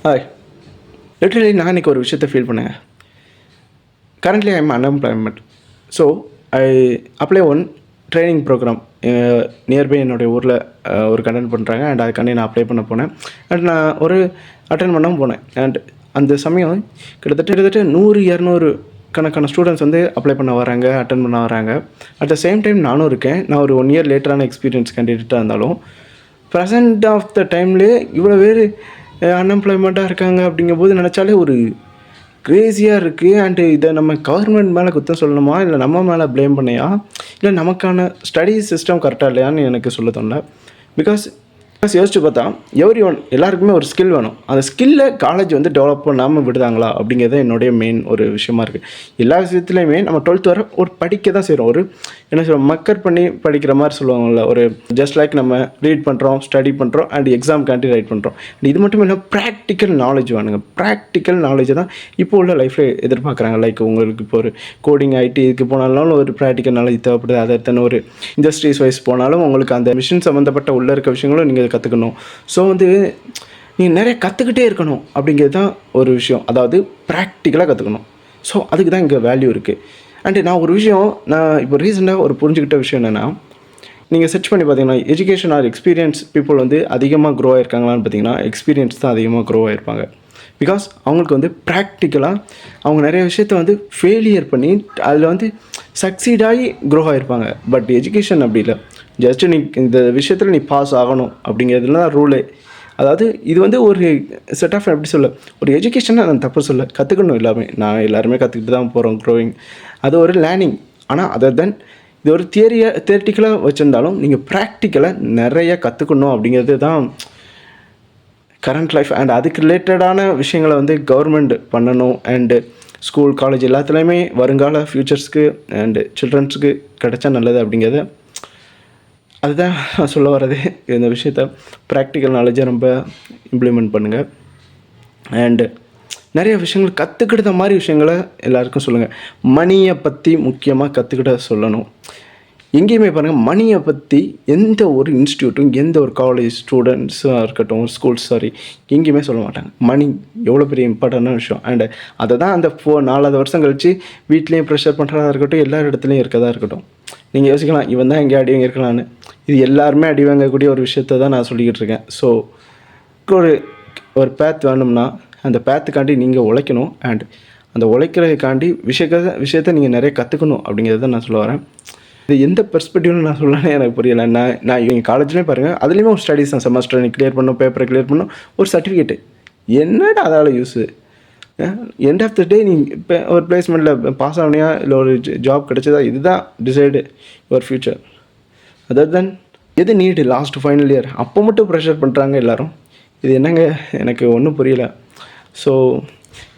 Hi. Literally நான் இன்றைக்கி ஒரு விஷயத்தை ஃபீல் பண்ணேன். Currently I am unemployment. So I apply one training program nearby என்னுடைய ஊரில் ஒரு கண்டெக்ட் பண்ணுறாங்க. அண்ட் அதுக்காண்டி நான் அப்ளை பண்ண போனேன். அண்ட் நான் ஒரு அட்டன் பண்ணாமல் போனேன். அண்ட் அந்த சமயம் கிட்டத்தட்ட 100-200 கணக்கான ஸ்டூடெண்ட்ஸ் வந்து அப்ளை பண்ண வராங்க, அட்டன் பண்ண வராங்க. அட் த சேம் டைம் நானும் இருக்கேன். நான் ஒரு 1 இயர் லேட்டரான எக்ஸ்பீரியன்ஸ் கேண்டிடேட்டாக இருந்தாலும் ப்ரெசண்ட் ஆஃப் த டைம்லேயே இவ்வளோ பேர் அன்எம்ப்ளாய்மெண்ட்டாக இருக்காங்க. அப்படிங்கும்போது நினச்சாலே ஒரு க்ரேஸியாக இருக்குது. அண்டு இதை நம்ம கவர்மெண்ட் மேலே குற்றம் சொல்லணுமா, இல்லை நம்ம மேலே ப்ளேம் பண்ணியா, இல்லை நமக்கான ஸ்டடி சிஸ்டம் கரெக்டாக இல்லையான்னு எனக்கு சொல்ல தோணல. பிகாஸ் யோசிச்சு பார்த்தா எல்லாருக்குமே ஒரு ஸ்கில் வேணும். அந்த ஸ்கில்லை காலேஜ் வந்து டெவலப் பண்ணாமல் விடுதாங்களா அப்படிங்கிறது என்னுடைய மெயின் ஒரு விஷயமா இருக்குது. எல்லா விஷயத்துலையுமே நம்ம 12th வரை ஒரு படிக்க தான் செய்கிறோம். ஒரு என்ன சொல்கிறோம், மக்கர் பண்ணி படிக்கிற மாதிரி சொல்லுவாங்கள்ல. ஒரு ஜஸ்ட் லைக் நம்ம ரீட் பண்ணுறோம், ஸ்டடி பண்ணுறோம், அண்ட் எக்ஸாம்காண்டி ரைட் பண்ணுறோம். இது மட்டும் இல்லை, ப்ராக்டிக்கல் நாலேஜ் வேணுங்க. ப்ராக்டிக்கல் நாலேஜை தான் இப்போ உள்ள லைஃப்பில் எதிர்பார்க்குறாங்க. லைக் உங்களுக்கு இப்போ ஒரு கோடிங் ஐடி இதுக்கு போனாலும் ஒரு ப்ராக்டிக்கல் நாலேஜ் தேவைப்படுது. அதை எத்தனை ஒரு இண்டஸ்ட்ரீஸ் வைஸ் போனாலும் உங்களுக்கு அந்த மிஷின் சம்மந்தப்பட்ட உள்ளே இருக்க விஷயங்களும் நீங்கள் கற்றுக்கணும். ஸோ வந்து நீங்கள் நிறைய கற்றுக்கிட்டே இருக்கணும் அப்படிங்கிறது தான் ஒரு விஷயம். அதாவது ப்ராக்டிக்கலாக கற்றுக்கணும். ஸோ அதுக்கு தான் இங்கே வேல்யூ இருக்குது. அண்டு நான் ஒரு விஷயம் இப்போ ரீசெண்டாக ஒரு புரிஞ்சுக்கிட்ட விஷயம் என்னென்னா, நீங்கள் சர்ச் பண்ணி பார்த்தீங்கன்னா எஜுகேஷன் ஆர் எக்ஸ்பீரியன்ஸ் பீப்புள் வந்து அதிகமாக க்ரோ ஆகிருக்காங்களான்னு பார்த்தீங்கன்னா எக்ஸ்பீரியன்ஸ் தான் அதிகமாக க்ரோ ஆகிருப்பாங்க. பிகாஸ் அவங்களுக்கு வந்து ப்ராக்டிக்கலாக அவங்க நிறைய விஷயத்த வந்து ஃபெயிலியர் பண்ணி அதில் வந்து சக்சீடாகி க்ரோ ஆகிருப்பாங்க. பட் எஜுகேஷன் அப்படி இல்லை. ஜஸ்ட்டு நீ இந்த விஷயத்தில் நீ பாஸ் ஆகணும் அப்படிங்கிறதுல தான் ரூலே. அதாவது இது வந்து ஒரு செட் ஆஃப் எப்படி சொல்ல, ஒரு எஜுகேஷனை நான் தப்பு சொல்ல, கற்றுக்கணும் நான் எல்லாருமே கற்றுக்கிட்டு தான் போகிறோம். க்ரோவிங் அது ஒரு லேர்னிங். ஆனால் அதர் தென் இது ஒரு தியரிட்டிக்கலாக வச்சுருந்தாலும் நீங்கள் ப்ராக்டிக்கலாக நிறைய கற்றுக்கணும் அப்படிங்கிறது தான் கரண்ட் லைஃப். அண்ட் அதுக்கு ரிலேட்டடான விஷயங்களை வந்து கவர்மெண்ட் பண்ணணும். அண்டு ஸ்கூல் காலேஜ் எல்லாத்துலேயுமே வருங்கால ஃப்யூச்சர்ஸ்க்கு அண்டு சில்ட்ரன்ஸுக்கு கிடைச்சா நல்லது அப்படிங்கிறத அதுதான் நான் சொல்ல வர்றது. இந்த விஷயத்த ப்ராக்டிக்கல் நாலேஜை ரொம்ப இம்ப்ளிமெண்ட் பண்ணுங்கள். அண்டு நிறைய விஷயங்கள் கற்றுக்கிட்ட மாதிரி விஷயங்களை எல்லாருக்கும் சொல்லுங்கள். மணியை பற்றி முக்கியமாக கற்றுக்கிட்ட சொல்லணும். எங்கேயுமே பாருங்கள், மணியை பற்றி எந்த ஒரு இன்ஸ்டியூட்டும் எந்த ஒரு காலேஜ் ஸ்டூடெண்ட்ஸாக இருக்கட்டும், ஸ்கூல்ஸ் எங்கேயுமே சொல்ல மாட்டாங்க. மணி எவ்வளோ பெரிய இம்பார்ட்டண்டான விஷயம். அண்டு அதை தான் அந்த 4 வருஷம் கழித்து வீட்லேயும் ப்ரெஷர் பண்ணுறதா இருக்கட்டும், எல்லா இடத்துலையும் இருக்கதா இருக்கட்டும். நீங்கள் யோசிக்கலாம், இவன் தான் எங்கேயும் அடி வாங்கியிருக்கலான்னு. இது எல்லாருமே அடி வாங்கக்கூடிய ஒரு விஷயத்தை தான் நான் சொல்லிக்கிட்டு இருக்கேன். ஸோ ஒரு பேத் வேணும்னா அந்த பேத்துக்காண்டி நீங்கள் உழைக்கணும். அண்ட் அந்த உழைக்கிறதுக்காண்டி விஷயத்தை நீங்கள் நிறைய கற்றுக்கணும் அப்படிங்கிறத நான் சொல்ல வரேன். இது எந்த பெர்ஸ்பெக்டிவ்னு நான் சொல்லலான்னு எனக்கு புரியலை. நான் எங்கள் காலேஜ்லேயே பாருங்கள், அதுலேயுமே ஒரு ஸ்டடீஸ் தான். செமஸ்டர் நீ கிளியர் பண்ணணும், பேப்பரை கிளியர் பண்ணணும், ஒரு சர்டிஃபிகேட்டு. என்னடா அதால் யூஸு? எண்ட் ஆஃப் த டே நீ இப்போ ஒரு பிளேஸ்மெண்ட்டில் பாஸ் ஆகணியா இல்லை ஒரு ஜாப் கிடைச்சதா, இதுதான் டிசைடு யுவர் ஃப்யூச்சர். அதர் தென் எது நீடு லாஸ்ட் ஃபைனல் இயர் அப்போ மட்டும் ப்ரெஷர் பண்ணுறாங்க எல்லோரும். இது என்னங்க, எனக்கு ஒன்றும் புரியல. ஸோ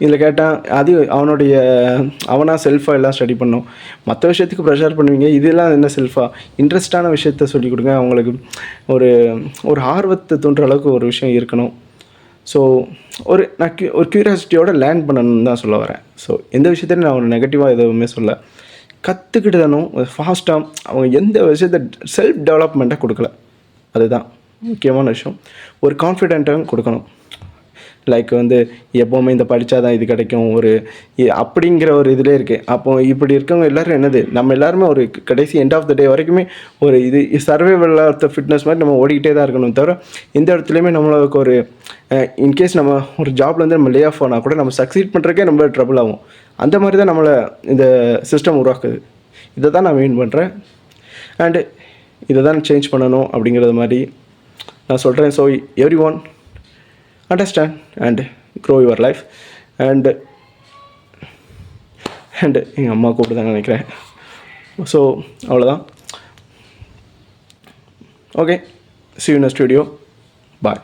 இதில் கேட்டால் அது அவனாக செல்ஃபாக எல்லாம் ஸ்டடி பண்ணணும். மற்ற விஷயத்துக்கு ப்ரெஷர் பண்ணுவீங்க, இதெல்லாம் என்ன செல்ஃபாக இன்ட்ரெஸ்டான விஷயத்த சொல்லிக் கொடுங்க. அவங்களுக்கு ஒரு ஆர்வத்தை தோன்ற அளவுக்கு ஒரு விஷயம் இருக்கணும். ஸோ ஒரு க்யூரியாசிட்டியோட லேர்ன் பண்ணணும்னு தான் சொல்ல வரேன். ஸோ எந்த விஷயத்தையும் நான் ஒரு நெகட்டிவாக எதுவுமே சொல்ல, கற்றுக்கிட்டுதானும் ஃபாஸ்ட்டாக அவங்க எந்த விஷயத்த செல்ஃப் டெவலப்மெண்ட்டாக கொடுக்கல. அதுதான் முக்கியமான விஷயம். ஒரு கான்ஃபிடென்ட்டாக கொடுக்கணும். லைக் வந்து எப்போவுமே இந்த படித்தா தான் இது கிடைக்கும் அப்படிங்கிற ஒரு இதிலே இருக்குது. அப்போது இப்படி இருக்கவங்க எல்லோரும் என்னது, நம்ம எல்லாருமே ஒரு கடைசி எண்ட் ஆஃப் த டே வரைக்குமே ஒரு சர்வைவல் ஆஃப் த ஃபிட்னஸ் மாதிரி நம்ம ஓடிக்கிட்டே தான் இருக்கணும். தவிர எந்த இடத்துலையுமே நம்மளுக்கு ஒரு இன்கேஸ் நம்ம ஒரு ஜாப்லேருந்து நம்ம லே ஆஃப் ஆனால் கூட நம்ம சக்சீட் பண்ணுறக்கே ரொம்ப ட்ரபிள் ஆகும். அந்த மாதிரி தான் நம்மளை இந்த சிஸ்டம் உருவாக்குது. இதை தான் நான் மெயின் பண்ணுறேன். அண்டு இதை தான் சேஞ்ச் பண்ணணும் அப்படிங்கிறது மாதிரி நான் சொல்கிறேன். So everyone understand and grow your life. and எங்கள் அம்மா கூப்பிட்டுதாங்க நினைக்கிறேன். ஸோ அவ்வளோதான். Okay, see you in the studio. Bye.